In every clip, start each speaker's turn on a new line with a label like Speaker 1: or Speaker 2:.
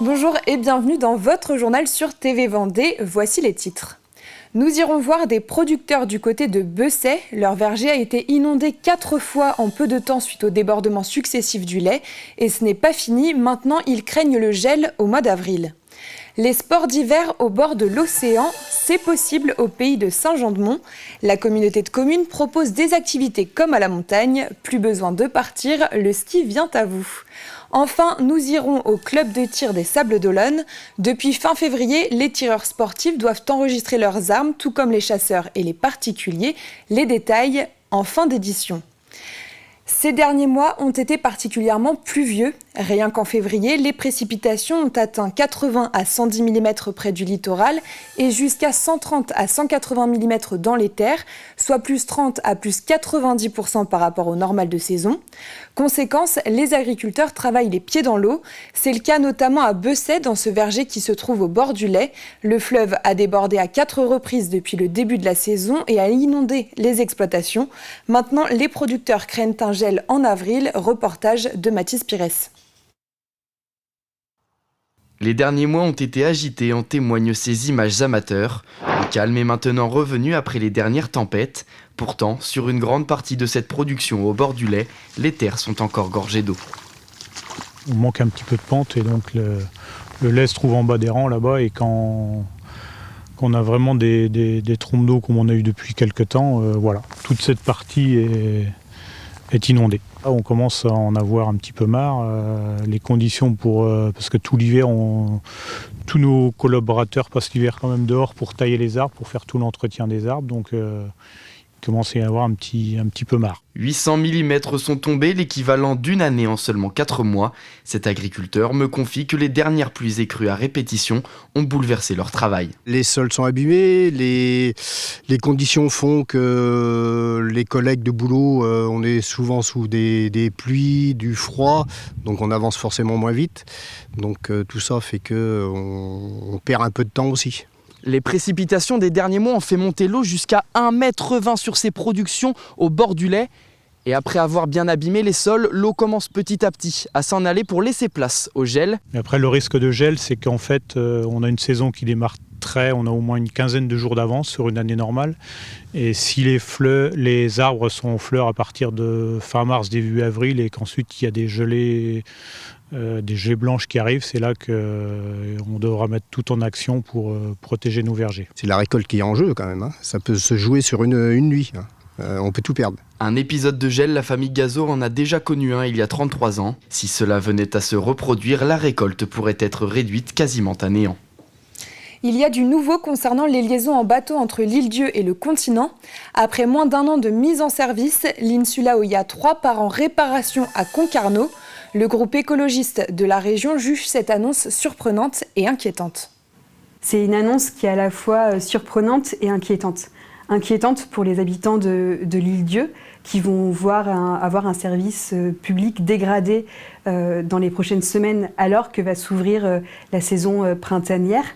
Speaker 1: Bonjour et bienvenue dans votre journal sur TV Vendée. Voici les titres. Nous irons voir des producteurs du côté de Bessay. Leur verger a été inondé 4 fois en peu de temps suite aux débordements successifs du lait. Et ce n'est pas fini, maintenant ils craignent le gel au mois d'avril. Les sports d'hiver au bord de l'océan, c'est possible au pays de Saint-Jean-de-Mont. La communauté de communes propose des activités comme à la montagne. Plus besoin de partir, le ski vient à vous. Enfin, nous irons au club de tir des Sables d'Olonne. Depuis fin février, les tireurs sportifs doivent enregistrer leurs armes, tout comme les chasseurs et les particuliers. Les détails en fin d'édition. Ces derniers mois ont été particulièrement pluvieux. Rien qu'en février, les précipitations ont atteint 80 à 110 mm près du littoral et jusqu'à 130 à 180 mm dans les terres, soit plus 30 à plus 90% par rapport au normal de saison. Conséquence, les agriculteurs travaillent les pieds dans l'eau. C'est le cas notamment à Bessay, dans ce verger qui se trouve au bord du Lay. Le fleuve a débordé à 4 reprises depuis le début de la saison et a inondé les exploitations. Maintenant, les producteurs craignent un gel en avril. Reportage de Mathis Pires.
Speaker 2: Les derniers mois ont été agités, en témoignent ces images amateurs. Le calme est maintenant revenu après les dernières tempêtes. Pourtant, sur une grande partie de cette production au bord du Lay, les terres sont encore gorgées d'eau.
Speaker 3: On manque un petit peu de pente et donc le lait se trouve en bas des rangs là-bas, et quand on a vraiment des trompes d'eau comme on a eu depuis quelques temps, voilà, toute cette partie est inondée. Là, on commence à en avoir un petit peu marre. Les conditions parce que tout l'hiver, tous nos collaborateurs passent l'hiver quand même dehors pour tailler les arbres, pour faire tout l'entretien des arbres. Donc il commence à y avoir un petit peu marre.
Speaker 2: 800 mm sont tombés, l'équivalent d'une année en seulement 4 mois. Cet agriculteur me confie que les dernières pluies et crues à répétition ont bouleversé leur travail.
Speaker 4: Les sols sont abîmés, les conditions font que les collègues de boulot, on est souvent sous des pluies, du froid, donc on avance forcément moins vite. Donc tout ça fait qu'on perd un peu de temps aussi.
Speaker 2: Les précipitations des derniers mois ont fait monter l'eau jusqu'à 1,20 m sur ces productions au bord du Lay. Et après avoir bien abîmé les sols, l'eau commence petit à petit à s'en aller pour laisser place au gel.
Speaker 3: Et après, le risque de gel, c'est qu'en fait, on a une saison qui démarre on a au moins une quinzaine de jours d'avance sur une année normale. Et si les arbres sont en fleurs à partir de fin mars, début avril, et qu'ensuite il y a des gelées blanches qui arrivent, c'est là qu'on devra mettre tout en action pour protéger nos vergers.
Speaker 4: C'est la récolte qui est en jeu quand même, hein. Ça peut se jouer sur une nuit, hein. On peut tout perdre.
Speaker 2: Un épisode de gel, la famille Gazot en a déjà connu un il y a 33 ans. Si cela venait à se reproduire, la récolte pourrait être réduite quasiment à néant.
Speaker 1: Il y a du nouveau concernant les liaisons en bateau entre l'île-Dieu et le continent. Après moins d'1 an de mise en service, l'Insula Oya 3 part en réparation à Concarneau. Le groupe écologiste de la région juge cette annonce surprenante et inquiétante.
Speaker 5: C'est une annonce qui est à la fois surprenante et inquiétante. Inquiétante pour les habitants de l'île-Dieu, qui vont avoir un service public dégradé dans les prochaines semaines, alors que va s'ouvrir la saison printanière.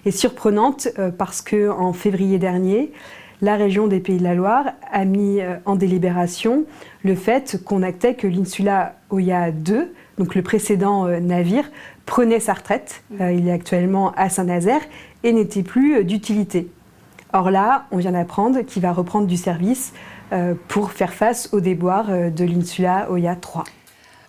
Speaker 5: Et surprenante parce qu'en février dernier, la région des Pays de la Loire a mis en délibération le fait qu'on actait que l'Insula Oya 2, donc le précédent navire, prenait sa retraite. Il est actuellement à Saint-Nazaire et n'était plus d'utilité. Or là, on vient d'apprendre qu'il va reprendre du service pour faire face aux déboires de l'Insula Oya 3.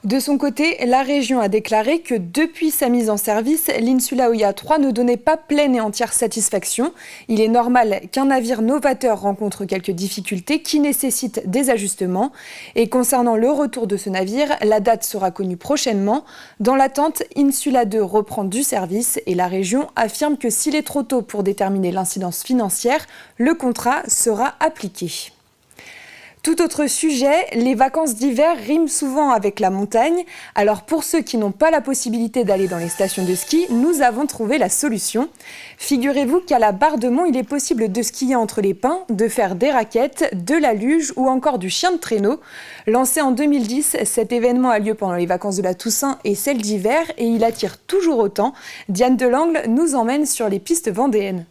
Speaker 1: De son côté, la région a déclaré que depuis sa mise en service, l'Insula Oya 3 ne donnait pas pleine et entière satisfaction. Il est normal qu'un navire novateur rencontre quelques difficultés qui nécessitent des ajustements. Et concernant le retour de ce navire, la date sera connue prochainement. Dans l'attente, Insula 2 reprend du service et la région affirme que s'il est trop tôt pour déterminer l'incidence financière, le contrat sera appliqué. Tout autre sujet, les vacances d'hiver riment souvent avec la montagne. Alors pour ceux qui n'ont pas la possibilité d'aller dans les stations de ski, nous avons trouvé la solution. Figurez-vous qu'à la Barre de Mont, il est possible de skier entre les pins, de faire des raquettes, de la luge ou encore du chien de traîneau. Lancé en 2010, cet événement a lieu pendant les vacances de la Toussaint et celles d'hiver et il attire toujours autant. Diane Delangle nous emmène sur les pistes vendéennes.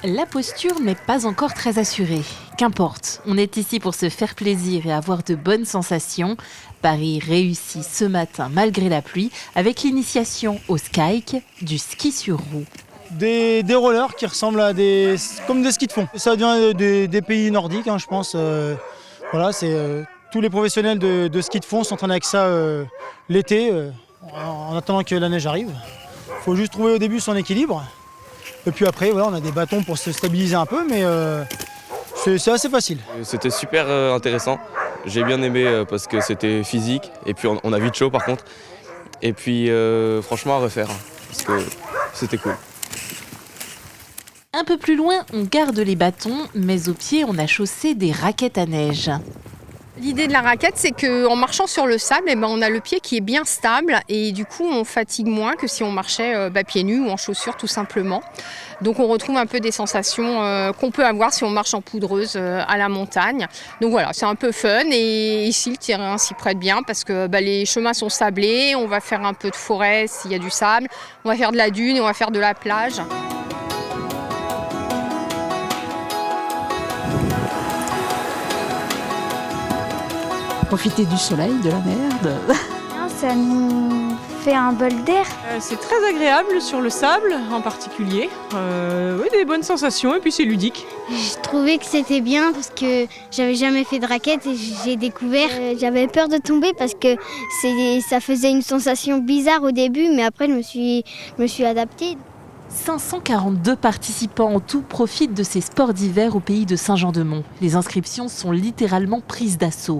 Speaker 6: La posture n'est pas encore très assurée. Qu'importe, on est ici pour se faire plaisir et avoir de bonnes sensations. Paris réussit ce matin malgré la pluie avec l'initiation au skike, du ski sur roue.
Speaker 7: Des rollers qui ressemblent à comme des skis de fond. Ça vient des pays nordiques, je pense. Tous les professionnels de ski de fond s'entraînent avec ça l'été, en attendant que la neige arrive. Il faut juste trouver au début son équilibre. Et puis après, on a des bâtons pour se stabiliser un peu, mais c'est assez facile.
Speaker 8: C'était super intéressant. J'ai bien aimé parce que c'était physique. Et puis on a vite chaud par contre. Et puis franchement à refaire, parce que c'était cool.
Speaker 6: Un peu plus loin, on garde les bâtons, mais au pied, on a chaussé des raquettes à neige.
Speaker 9: L'idée de la raquette, c'est qu'en marchant sur le sable, on a le pied qui est bien stable et du coup, on fatigue moins que si on marchait pieds nus ou en chaussures tout simplement. Donc on retrouve un peu des sensations qu'on peut avoir si on marche en poudreuse à la montagne. Donc voilà, c'est un peu fun et ici, le terrain s'y prête bien parce que les chemins sont sablés, on va faire un peu de forêt s'il y a du sable, on va faire de la dune et on va faire de la plage.
Speaker 10: Profiter du soleil, de la mer.
Speaker 11: Ça nous fait un bol d'air.
Speaker 12: C'est très agréable sur le sable en particulier. Des bonnes sensations et puis c'est ludique.
Speaker 11: Je trouvais que c'était bien parce que j'avais jamais fait de raquette et j'ai découvert. J'avais peur de tomber parce que ça faisait une sensation bizarre au début, mais après je me suis adaptée.
Speaker 6: 542 participants en tout profitent de ces sports d'hiver au pays de Saint-Jean-de-Mont. Les inscriptions sont littéralement prises d'assaut.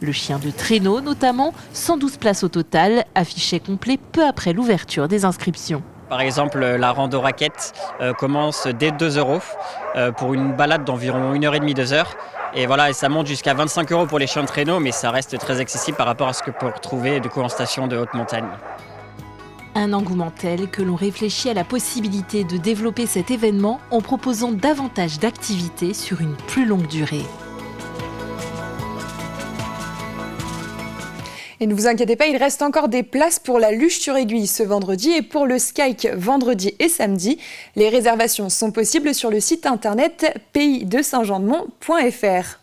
Speaker 6: Le chien de traîneau notamment, 112 places au total, affiché complet peu après l'ouverture des inscriptions.
Speaker 13: Par exemple, la rando raquette commence dès 2 € pour une balade d'environ 1h30, 2 heures. Et ça monte jusqu'à 25 € pour les chiens de traîneau, mais ça reste très accessible par rapport à ce que peut retrouver en station de haute montagne.
Speaker 6: Un engouement tel que l'on réfléchit à la possibilité de développer cet événement en proposant davantage d'activités sur une plus longue durée.
Speaker 1: Et ne vous inquiétez pas, il reste encore des places pour la luge sur aiguille ce vendredi et pour le skike vendredi et samedi. Les réservations sont possibles sur le site internet paysdesaintjeandemont.fr.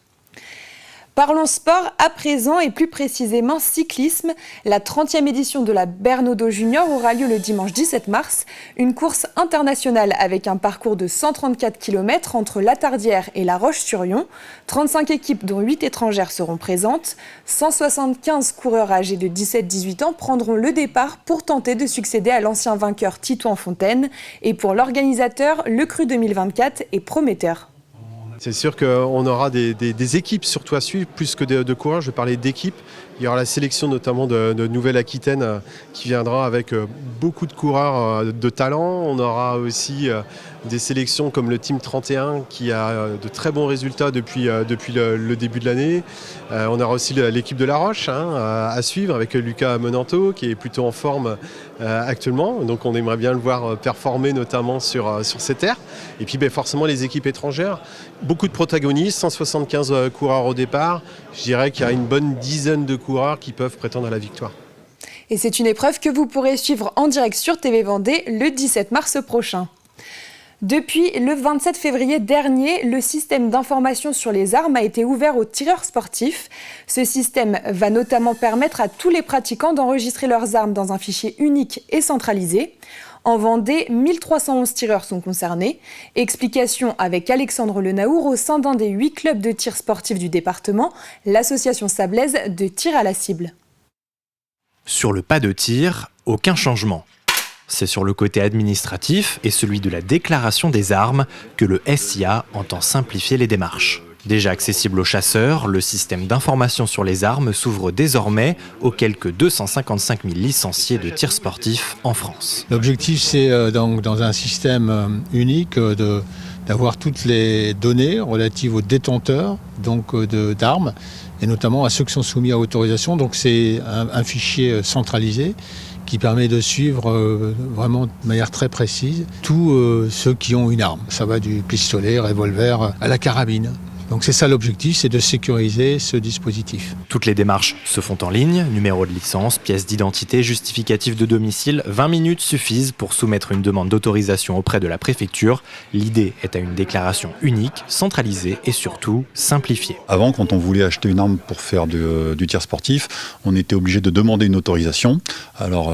Speaker 1: Parlons sport à présent et plus précisément cyclisme. La 30e édition de la Bernaudo Junior aura lieu le dimanche 17 mars. Une course internationale avec un parcours de 134 km entre La Tardière et La Roche-sur-Yon. 35 équipes dont 8 étrangères seront présentes. 175 coureurs âgés de 17-18 ans prendront le départ pour tenter de succéder à l'ancien vainqueur Titouan Fontaine. Et pour l'organisateur, le Cru 2024 est prometteur.
Speaker 14: C'est sûr qu'on aura des équipes surtout à suivre, plus que de coureurs. Je vais parler d'équipes. Il y aura la sélection notamment de Nouvelle-Aquitaine qui viendra avec beaucoup de coureurs de talent. On aura aussi des sélections comme le Team 31 qui a de très bons résultats depuis le début de l'année. On aura aussi l'équipe de La Roche à suivre avec Lucas Menanto qui est plutôt en forme actuellement. Donc on aimerait bien le voir performer notamment sur ces terres. Et puis forcément les équipes étrangères. Beaucoup de protagonistes, 175 coureurs au départ. Je dirais qu'il y a une bonne dizaine de coureurs qui peuvent prétendre à la victoire.
Speaker 1: Et c'est une épreuve que vous pourrez suivre en direct sur TV Vendée le 17 mars prochain. Depuis le 27 février dernier, le système d'information sur les armes a été ouvert aux tireurs sportifs. Ce système va notamment permettre à tous les pratiquants d'enregistrer leurs armes dans un fichier unique et centralisé. En Vendée, 1311 tireurs sont concernés. Explication avec Alexandre Lenaour au sein d'un des 8 clubs de tir sportif du département, l'association sablaise de tir à la cible.
Speaker 15: Sur le pas de tir, aucun changement. C'est sur le côté administratif et celui de la déclaration des armes que le SIA entend simplifier les démarches. Déjà accessible aux chasseurs, le système d'information sur les armes s'ouvre désormais aux quelques 255 000 licenciés de tir sportif en France.
Speaker 16: L'objectif, c'est donc dans un système unique d'avoir toutes les données relatives aux détenteurs d'armes et notamment à ceux qui sont soumis à autorisation. Donc c'est un fichier centralisé qui permet de suivre vraiment de manière très précise tous ceux qui ont une arme. Ça va du pistolet, revolver à la carabine. Donc c'est ça l'objectif, c'est de sécuriser ce dispositif.
Speaker 15: Toutes les démarches se font en ligne, numéro de licence, pièce d'identité, justificatif de domicile. 20 minutes suffisent pour soumettre une demande d'autorisation auprès de la préfecture. L'idée est à une déclaration unique, centralisée et surtout simplifiée.
Speaker 10: Avant, quand on voulait acheter une arme pour faire du tir sportif, on était obligé de demander une autorisation. Alors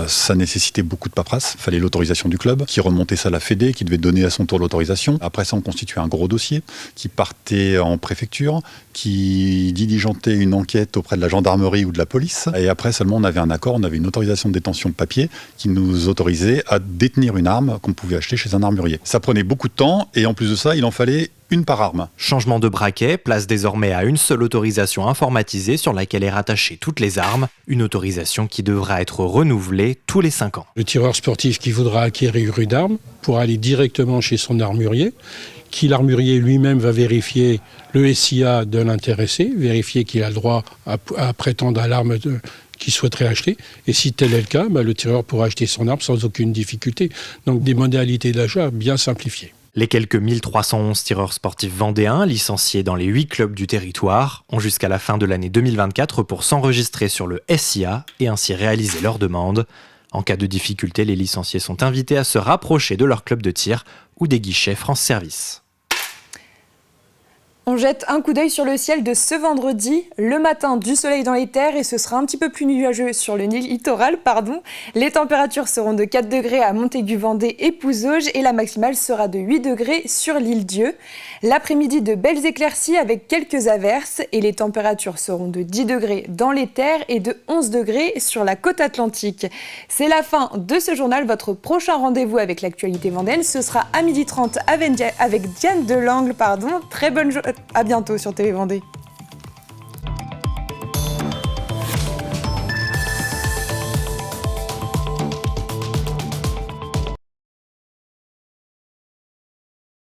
Speaker 10: ça nécessitait beaucoup de paperasse. Il fallait l'autorisation du club, qui remontait ça à la Fédé, qui devait donner à son tour l'autorisation. Après ça, on constituait un gros dossier qui partait en préfecture, qui diligentait une enquête auprès de la gendarmerie ou de la police. Et après seulement, on avait un accord, on avait une autorisation de détention de papier qui nous autorisait à détenir une arme qu'on pouvait acheter chez un armurier. Ça prenait beaucoup de temps et en plus de ça, il en fallait une par arme.
Speaker 15: Changement de braquet, place désormais à une seule autorisation informatisée sur laquelle est rattachée toutes les armes. Une autorisation qui devra être renouvelée tous les 5 ans.
Speaker 17: Le tireur sportif qui voudra acquérir une arme pourra aller directement chez son armurier, qui l'armurier lui-même va vérifier le SIA de l'intéressé, vérifier qu'il a le droit à prétendre à l'arme qu'il souhaiterait acheter. Et si tel est le cas, le tireur pourra acheter son arme sans aucune difficulté. Donc des modalités d'achat bien simplifiées.
Speaker 15: Les quelques 1311 tireurs sportifs vendéens, licenciés dans les 8 clubs du territoire, ont jusqu'à la fin de l'année 2024 pour s'enregistrer sur le SIA et ainsi réaliser leur demande. En cas de difficulté, les licenciés sont invités à se rapprocher de leur club de tir ou des guichets France Service.
Speaker 1: On jette un coup d'œil sur le ciel de ce vendredi. Le matin, du soleil dans les terres et ce sera un petit peu plus nuageux sur le littoral. Les températures seront de 4 degrés à Montaigu-Vendée et Pouzauges et la maximale sera de 8 degrés sur l'île Dieu. L'après-midi, de belles éclaircies avec quelques averses et les températures seront de 10 degrés dans les terres et de 11 degrés sur la côte atlantique. C'est la fin de ce journal. Votre prochain rendez-vous avec l'actualité vendéenne, ce sera à 12h30 avec Diane Delangle. Très bonne journée. À bientôt sur TV Vendée.